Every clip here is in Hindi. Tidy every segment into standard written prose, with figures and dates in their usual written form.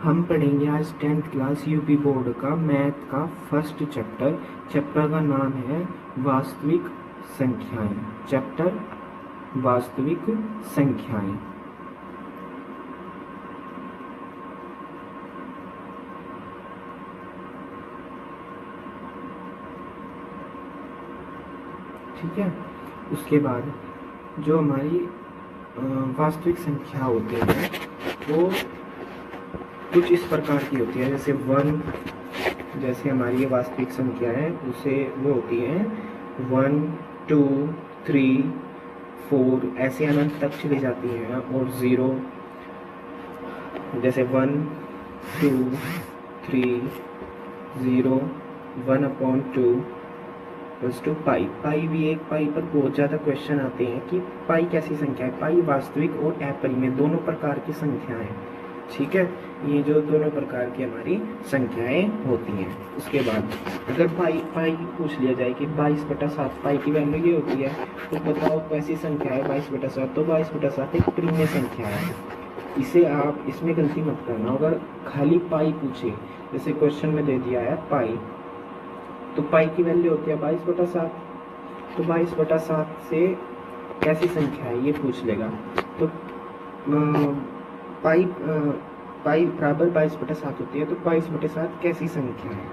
हम पढ़ेंगे आज 10th क्लास यूपी बोर्ड का मैथ का फर्स्ट चैप्टर। चैप्टर का नाम है वास्तविक संख्याएं। चैप्टर वास्तविक संख्याएं। ठीक है। उसके बाद जो हमारी वास्तविक संख्या होती है वो कुछ इस प्रकार की होती है, जैसे 1, जैसे हमारी ये वास्तविक संख्या है उसे वो होती है 1 2 3 4 ऐसे अनंत तक चली जाती हैं। और 0 जैसे 1 2 3 0 1/2 प्लस टू पाई। पाई भी एक पाई पर बहुत ज़्यादा क्वेश्चन आते हैं कि पाई कैसी संख्या है। पाई वास्तविक और अपरिमेय दोनों प्रकार की संख्याएं, ठीक है। ये जो दोनों प्रकार की हमारी संख्याएं होती हैं। उसके बाद अगर पाई पूछ लिया जाए कि 22/7 पाई की वैल्यू ये होती है, तो बताओ कैसी संख्या है 22/7। तो 22/7 एक प्रीमिय संख्या है। इसे आप इसमें गलती मत करना। अगर खाली पाई पूछे, जैसे क्वेश्चन में दे दिया है पाई, तो पाई की वैल्यू होती है 22/7। तो 22/7 से कैसी संख्या है ये पूछ लेगा। तो पाई बराबर 22/7 होती है। तो 22/7 कैसी संख्या है?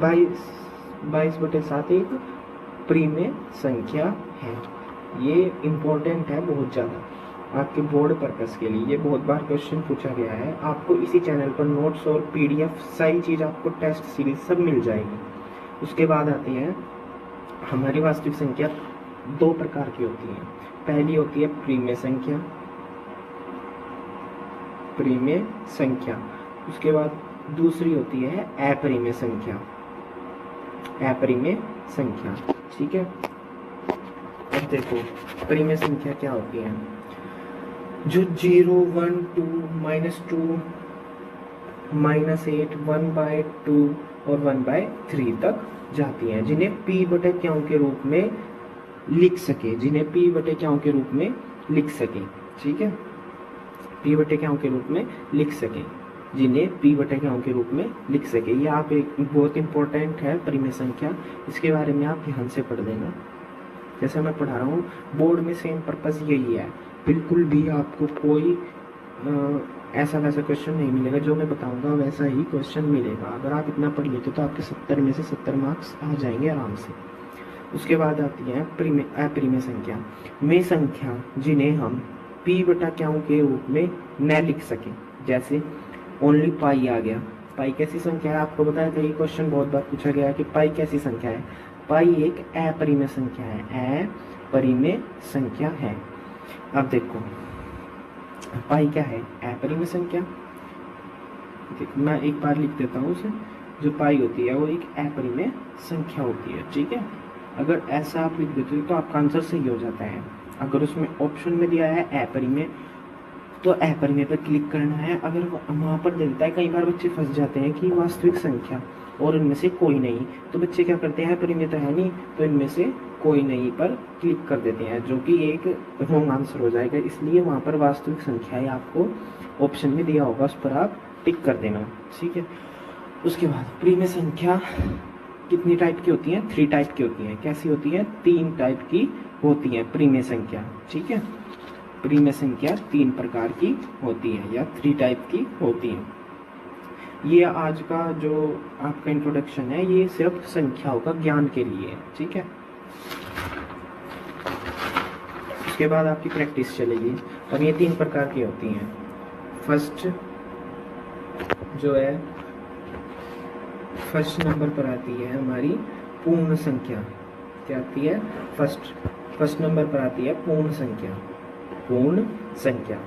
22/7 एक प्रीमिय संख्या है। ये इम्पोर्टेंट है बहुत ज़्यादा आपके बोर्ड पर्पस के लिए। ये बहुत बार क्वेश्चन पूछा गया है। आपको इसी चैनल पर नोट्स और पीडीएफ सारी चीज़ आपको टेस्ट सीरीज सब मिल जाएगी। उसके बाद आती है हमारी वास्तविक संख्या। 2 प्रकार की होती है। पहली होती है प्रीमिय संख्या, प्रीमिय संख्या। उसके बाद दूसरी होती है अपरिमेय संख्या, अपरिमेय संख्या, ठीक है। अब देखो प्रीमिय संख्या क्या होती है। जो 0 1 2 -2 -8 1/2 और 1/3 तक जाती हैं, जिन्हें p/q के रूप में लिख सके, जिन्हें p/q के रूप में लिख सके, ठीक है। p/q के रूप में लिख सके, जिन्हें p/q के रूप में लिख सके। ये आप एक बहुत इंपॉर्टेंट है प्रीमिय संख्या। इसके बारे में आप ध्यान से पढ़ लेना। जैसे मैं पढ़ा रहा हूँ बोर्ड में सेम पर्पस यही है। बिल्कुल भी आपको कोई ऐसा वैसा क्वेश्चन नहीं मिलेगा। जो मैं बताऊंगा वैसा ही क्वेश्चन मिलेगा। अगर आप इतना पढ़ लेते तो आपके 70 में से 70 मार्क्स आ जाएंगे आराम से। उसके बाद आती है अपरिमेय संख्या। वे संख्या जिन्हें हम p/q के रूप में न लिख सके, जैसे ओनली पाई आ गया। पाई कैसी संख्या है? आपको बताया था, ये क्वेश्चन बहुत बार पूछा गया है कि पाई कैसी संख्या है। पाई एक अपरिमेय संख्या है, अपरिमेय संख्या है। अब देखो पाई क्या है? अपरिमेय संख्या। मैं एक बार लिख देता हूँ उसे। जो पाई होती है वो एक अपरिमेय संख्या होती है, ठीक है। अगर ऐसा आप लिख देते हो तो आपका आंसर सही हो जाता है। अगर उसमें ऑप्शन में दिया है अपरिमेय, तो अपरिमेय पर क्लिक करना है। अगर वहाँ पर देता है, कई बार बच्चे फंस जाते हैं कि वास्तविक संख्या और इनमें से कोई नहीं, तो बच्चे क्या करते हैं, अपरिमेय तो है नहीं तो इनमें से कोई नहीं पर क्लिक कर देते हैं, जो कि एक रॉन्ग आंसर हो जाएगा। इसलिए वहाँ पर वास्तविक संख्या है आपको ऑप्शन में दिया होगा, उस पर आप टिक कर देना, ठीक है। उसके बाद प्रीमिय संख्या कितनी टाइप की होती हैं? 3 टाइप की होती हैं। कैसी होती हैं? 3 टाइप की होती हैं प्रीमिय संख्या, ठीक है। प्रीमिय संख्या 3 प्रकार की होती है या 3 टाइप की होती है। ये आज का जो आपका इंट्रोडक्शन है ये सिर्फ संख्याओं का ज्ञान के लिए है, ठीक है। उसके बाद आपकी प्रैक्टिस चलेगी। और ये 3 प्रकार की होती हैं। फर्स्ट जो है, फर्स्ट नंबर पर आती है हमारी पूर्ण संख्या। क्या आती है? फर्स्ट नंबर पर आती है पूर्ण संख्या। पूर्ण संख्या।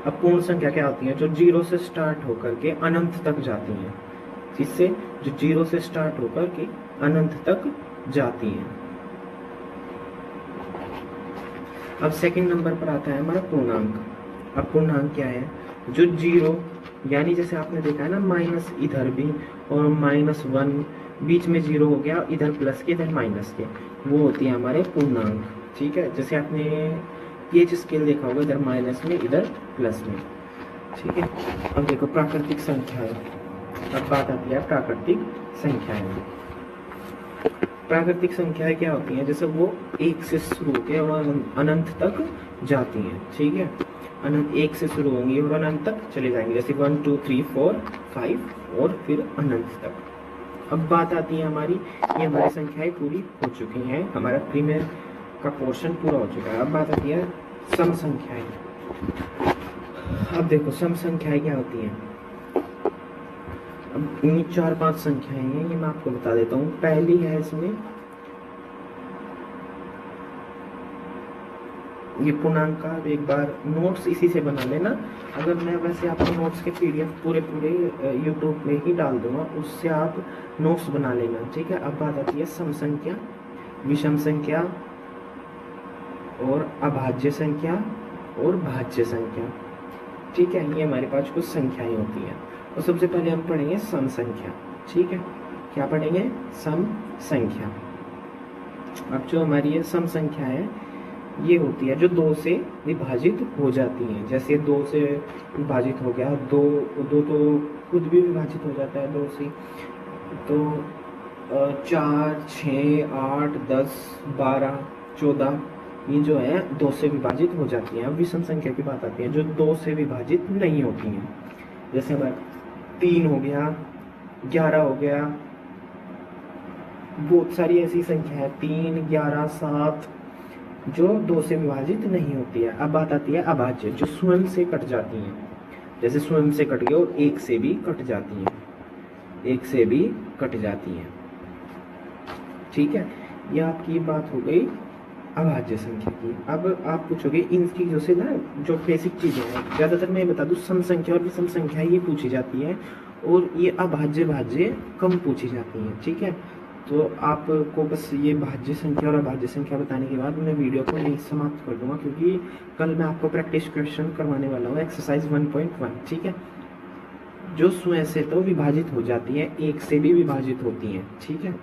अब पूर्ण संख्या क्या होती है? जो 0 से स्टार्ट होकर के अनंत तक जाती हैं। जिससे जो 0 से स्टार्ट होकर के अनंत तक जाती हैं। अब सेकंड नंबर पर आता है हमारा पूर्णांक। अब पूर्णांक क्या है? जो 0 यानी जैसे आपने देखा है ना, माइनस इधर भी और -1 बीच में 0 हो गया, इधर प्लस के इधर माइनस के, वो होती है हमारे पूर्णांक, ठीक है। जैसे आपने पीएच स्केल देखा होगा, इधर माइनस में इधर प्लस में, ठीक है। अब देखो प्राकृतिक संख्याएं, अब बात आती है प्राकृतिक संख्याएं में। प्राकृतिक संख्याएं क्या होती हैं, जैसे वो एक से शुरू होकर और अनंत तक जाती हैं, ठीक है। अनंत एक से शुरू होंगी और अनंत तक चले जाएंगे, जैसे 1 2 3 4 5 और फिर अनंत तक। अब बात आती है हमारी, ये हमारी संख्याएं पूरी हो चुकी हैं, हमारा प्रीमियर का पोर्शन पूरा हो चुका है। अब बात आती है सम संख्याएं। अब देखो सम संख्याएं क्या होती हैं। अब ये 4-5 संख्याएं हैं, ये मैं आपको बता देता हूँ। पहली है इसमें ये पूर्णांक का, एक बार नोट्स इसी से बना लेना। अगर मैं वैसे आपको नोट्स के पीडीएफ पूरे यूट्यूब में ही डाल दूंगा, उससे आप नोट्स बना लेना, ठीक है। अब बात आती है सम संख्या, विषम संख्या और अभाज्य संख्या और भाज्य संख्या, ठीक है। ये हमारे पास कुछ संख्याएं होती हैं। और सबसे पहले हम पढ़ेंगे सम संख्या, ठीक है। क्या पढ़ेंगे? सम संख्या। अब जो हमारी ये सम संख्या है, ये होती है जो 2 से विभाजित हो जाती हैं। जैसे 2 से विभाजित हो गया, दो तो खुद भी विभाजित हो जाता है 2 से, तो 4 6 8 10 12 14 ये जो है 2 से विभाजित हो जाती हैं। अब विषम संख्या की बात आती है जो 2 से विभाजित नहीं होती हैं। जैसे हमारे 3 हो गया, 11 हो गया, बहुत सारी ऐसी संख्या है, 3 11 7 जो 2 से विभाजित नहीं होती है। अब बात आती है अभाज्य, जो स्वयं से कट जाती हैं। जैसे स्वयं से कट गए और 1 से भी कट जाती हैं, 1 से भी कट जाती हैं, ठीक है। ये आपकी बात हो गई अभाज्य संख्या की। अब आप पूछोगे इन चीज़ों से ना, जो बेसिक चीज़ें हैं, ज़्यादातर मैं बता दूँ सम संख्या और विषम संख्या ये पूछी जाती है, और ये अभाज्य भाज्य कम पूछी जाती हैं, ठीक है। तो आपको बस ये भाज्य संख्या और अभाज्य संख्या बताने के बाद मैं वीडियो को यहीं समाप्त कर दूंगा, क्योंकि कल मैं आपको प्रैक्टिस क्वेश्चन करवाने वाला हूँ, एक्सरसाइज 1.1, ठीक है। जो स्वयं से तो विभाजित हो जाती है, 1 से भी विभाजित होती हैं, ठीक है।